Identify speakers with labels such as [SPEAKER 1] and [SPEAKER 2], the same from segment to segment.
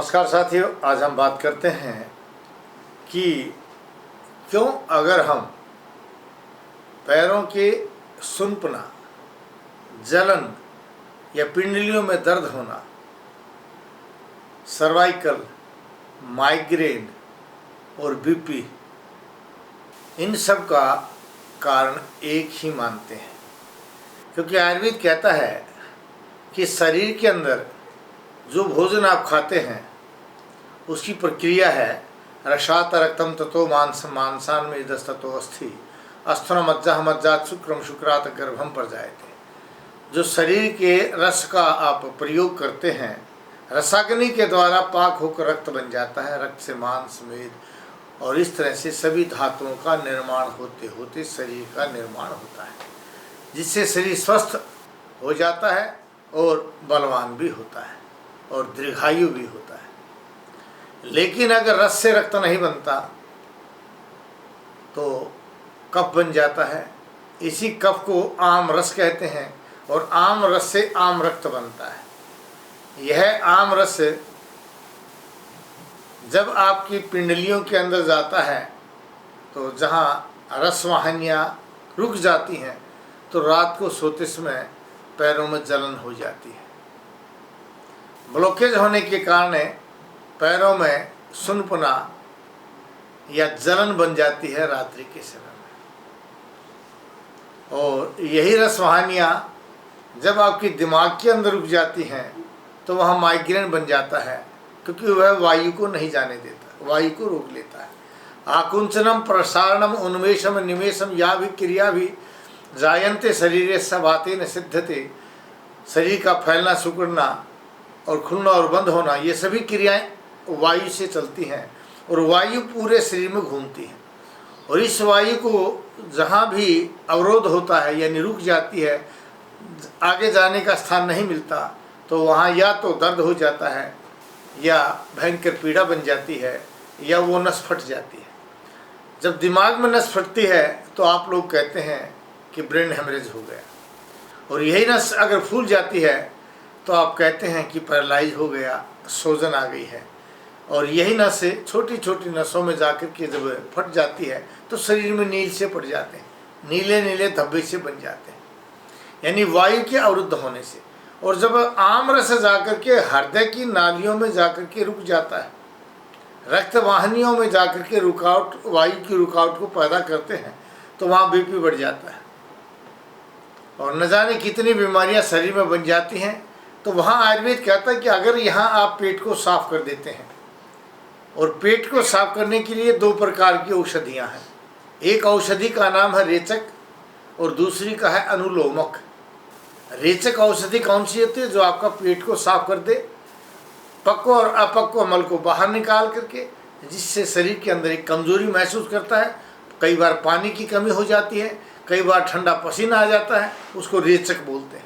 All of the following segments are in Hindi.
[SPEAKER 1] नमस्कार साथियों, आज हम बात करते हैं कि क्यों अगर हम पैरों के सुनपना, जलन या पिंडलियों में दर्द होना, सर्वाइकल, माइग्रेन और बीपी, इन सब का कारण एक ही मानते हैं। क्योंकि आयुर्वेद कहता है कि शरीर के अंदर जो भोजन आप खाते हैं उसकी प्रक्रिया है रसात रक्तम ततो मांसान में दस्ततो अस्थि अस्थनो मज्जा मज्जात शुक्रम शुक्रात गर्भम पर जाए थे। जो शरीर के रस का आप प्रयोग करते हैं, रसाग्नि के द्वारा पाक होकर रक्त बन जाता है, रक्त से मांस मेद और इस तरह से सभी धातुओं का निर्माण होते होते शरीर का निर्माण होता है, जिससे शरीर स्वस्थ हो जाता है और बलवान भी होता है और दीर्घायु भी होता है। लेकिन अगर रस से रक्त नहीं बनता तो कफ बन जाता है। इसी कफ को आम रस कहते हैं और आम रस से आम रक्त बनता है। यह आम रस जब आपकी पिंडलियों के अंदर जाता है तो जहाँ रसवाहिनियाँ रुक जाती हैं तो रात को सोते समय पैरों में जलन हो जाती है। ब्लॉकेज होने के कारण पैरों में सुनपना या जलन बन जाती है रात्रि के समय में। और यही रसवाहिनियाँ जब आपकी दिमाग के अंदर रुक जाती हैं तो वहाँ माइग्रेन बन जाता है, क्योंकि वह वायु को नहीं जाने देता, वायु को रोक लेता है। आकुंचनम प्रसारणम उन्मेषम निमेषम या भी क्रिया भी जायन्ते शरीरे सभाते न सिद्धते। शरीर का फैलना, सिकुड़ना और खुलना और बंद होना, ये सभी क्रियाएं वायु से चलती हैं और वायु पूरे शरीर में घूमती है। और इस वायु को जहाँ भी अवरोध होता है यानी रुक जाती है, आगे जाने का स्थान नहीं मिलता, तो वहाँ या तो दर्द हो जाता है या भयंकर पीड़ा बन जाती है या वो नस फट जाती है। जब दिमाग में नस फटती है तो आप लोग कहते हैं कि ब्रेन हेमरेज हो गया, और यही नस अगर फूल जाती है तो आप कहते हैं कि पैरालाइज हो गया, सूजन आ गई है। और यही नस छोटी छोटी नसों में जाकर के जब फट जाती है तो शरीर में नील से पड़ जाते हैं, नीले नीले धब्बे से बन जाते हैं, यानी वायु के अवरुद्ध होने से। और जब आम रस जाकर के हृदय की नालियों में जाकर के रुक जाता है, रक्त वाहिनियों में जाकर के रुकावट, वायु की रुकावट को पैदा करते हैं, तो वहाँ बीपी बढ़ जाता है और न जाने कितनी बीमारियाँ शरीर में बन जाती हैं। तो वहाँ आयुर्वेद कहता है कि अगर यहाँ आप पेट को साफ कर देते हैं, और पेट को साफ करने के लिए दो प्रकार की औषधियाँ हैं। एक औषधि का नाम है रेचक और दूसरी का है अनुलोमक। रेचक औषधि कौन सी होती है? जो आपका पेट को साफ कर दे, पक्व और अपक्व मल को बाहर निकाल करके, जिससे शरीर के अंदर एक कमजोरी महसूस करता है, कई बार पानी की कमी हो जाती है, कई बार ठंडा पसीना आ जाता है, उसको रेचक बोलते हैं।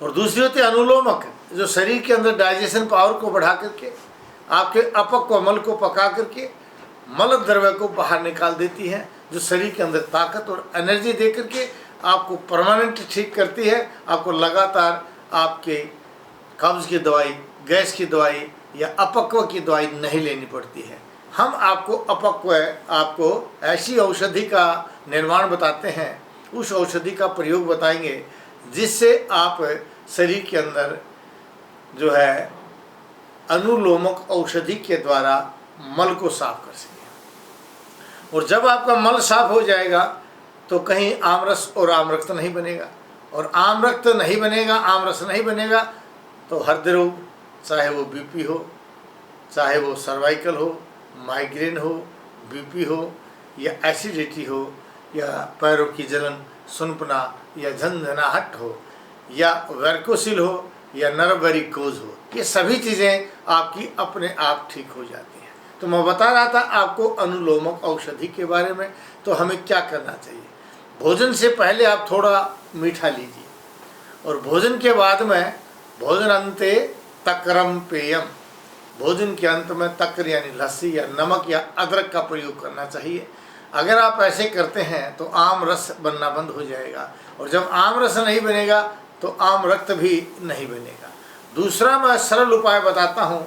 [SPEAKER 1] और दूसरी होती है अनुलोमक, जो शरीर के अंदर डाइजेशन पावर को बढ़ा करके आपके अपक्व मल को पका करके मल द्रव्य को बाहर निकाल देती है, जो शरीर के अंदर ताकत और एनर्जी दे करके आपको परमानेंट ठीक करती है। आपको लगातार आपके कब्ज की दवाई, गैस की दवाई या अपक्व की दवाई नहीं लेनी पड़ती है। हम आपको अपक्व, आपको ऐसी औषधि का निर्माण बताते हैं, उस औषधि का प्रयोग बताएंगे जिससे आप शरीर के अंदर जो है अनुलोमक औषधि के द्वारा मल को साफ कर सकें। और जब आपका मल साफ हो जाएगा तो कहीं आमरस और आमरक्त नहीं बनेगा, और आमरक्त नहीं बनेगा, आमरस नहीं बनेगा तो हृदय रोग, चाहे वो बीपी हो, चाहे वो सर्वाइकल हो, माइग्रेन हो, बीपी हो या एसिडिटी हो या पैरों की जलन, सुनपना या झंझनाहट हो या वेरिकोसिल हो या नर्व वेरिकोज हो, ये सभी चीज़ें आपकी अपने आप ठीक हो जाती हैं। तो मैं बता रहा था आपको अनुलोमक औषधि के बारे में। तो हमें क्या करना चाहिए? भोजन से पहले आप थोड़ा मीठा लीजिए, और भोजन के बाद में भोजन अंते तक्रम पेयम, भोजन के अंत में तक्र यानी लस्सी या नमक या अदरक का प्रयोग करना चाहिए। अगर आप ऐसे करते हैं तो आम रस बनना बंद हो जाएगा, और जब आम रस नहीं बनेगा तो आम रक्त भी नहीं बनेगा। दूसरा मैं सरल उपाय बताता हूँ।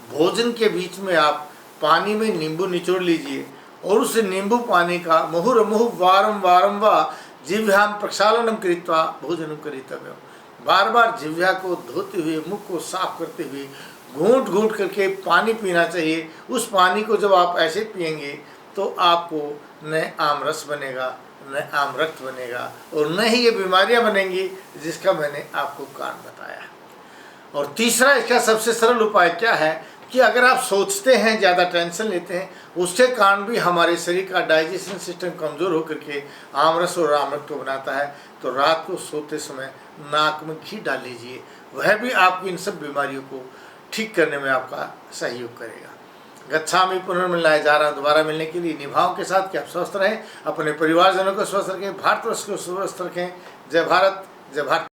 [SPEAKER 1] भोजन के बीच में आप पानी में नींबू निचोड़ लीजिए और उस नींबू पानी का मुहुर्मुहुः वारं वारं वा जिह्वां प्रक्षालनं कृत्वा भोजनं करितव्यम्। बार बार जिह्वा को धोते हुए, मुख को साफ करते हुए घूंट घूंट करके पानी पीना चाहिए। उस पानी को जब आप ऐसे पिएंगे तो आपको न आमरस बनेगा, न आम रक्त बनेगा और न ही ये बीमारियां बनेंगी जिसका मैंने आपको कारण बताया। और तीसरा इसका सबसे सरल उपाय क्या है कि अगर आप सोचते हैं, ज़्यादा टेंशन लेते हैं, उसके कारण भी हमारे शरीर का डाइजेशन सिस्टम कमज़ोर होकर के आमरस और आमरक्त को बनाता है। तो रात को सोते समय नाक में घी डाल लीजिए, वह भी आपकी इन सब बीमारियों को ठीक करने में आपका सहयोग करेगा। गच्छामि पुनर्मिलनाय जा रहा हूँ दोबारा मिलने के लिए निभाओं के साथ कि आप स्वस्थ रहें, अपने परिवारजनों को स्वस्थ रखें, भारतवर्ष को स्वस्थ रखें। जय भारत, जय भारत।